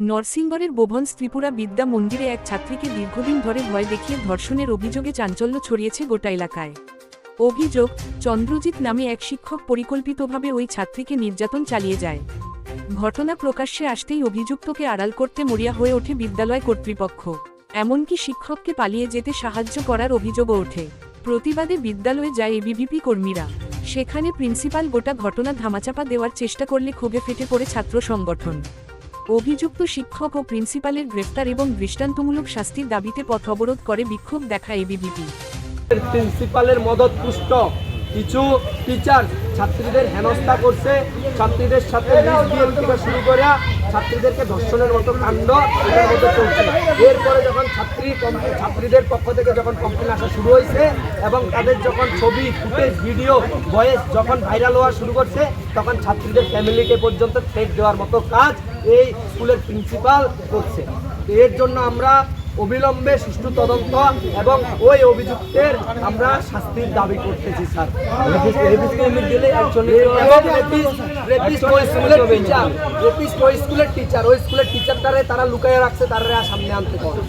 নরসিংগড়ের বোভন্স ত্রিপুরা বিদ্যা মন্দিরে এক ছাত্রীকে দীর্ঘদিন ধরে ভয় দেখিয়ে ধর্ষণের অভিযোগে চাঞ্চল্য ছড়িয়েছে গোটা এলাকায়। অভিযোগ, চন্দ্রজিৎ নামে এক শিক্ষক পরিকল্পিতভাবে ওই ছাত্রীকে নির্যাতন চালিয়ে যায়। ঘটনা প্রকাশ্যে আসতেই অভিযুক্তকে আড়াল করতে মরিয়া হয়ে ওঠে বিদ্যালয় কর্তৃপক্ষ। এমনকি শিক্ষককে পালিয়ে যেতে সাহায্য করার অভিযোগও ওঠে। প্রতিবাদে বিদ্যালয়ে যায় এবিভিপি কর্মীরা। সেখানে প্রিন্সিপাল গোটা ঘটনা ধামাচাপা দেওয়ার চেষ্টা করলে ক্ষোভে ফেটে পড়ে ছাত্র সংগঠন। অভিযুক্ত শিক্ষক ও প্রিন্সিপালের গ্রেফতার এবং দৃষ্টান্তমূলক শাস্তির দাবিতে পথ অবরোধ করে বিক্ষোভ দেখায় এবিভিপি। প্রিন্সিপালের মদতপুষ্ট কিছু টিচার ছাত্রীদের হেনস্থা করছে, ছাত্রীদের সাথে মিসবিহেভ থেকে শুরু করে ছাত্রীদেরকে ধর্ষণের মতো কাণ্ড এটার মধ্যে চলছে। এরপরে যখন ছাত্রীদের পক্ষ থেকে যখন কমপ্লেন আসা শুরু হয়েছে এবং তাদের যখন ছবি ফুটেজ ভিডিও ভয়েস যখন ভাইরাল হওয়া শুরু করছে, তখন ছাত্রীদের ফ্যামিলিকে পর্যন্ত থ্রেট দেওয়ার মতো কাজ এই স্কুলের প্রিন্সিপাল করছে। এর জন্য আমরা অবিলম্বে সুষ্ঠু তদন্ত এবং ওই অভিযুক্তের আমরা শাস্তির দাবি করতেছি স্যার। স্কুলের টিচার ওই স্কুলের টিচারটারে তারা লুকাইয়ে রাখছে, তারা সামনে আনতে পারে।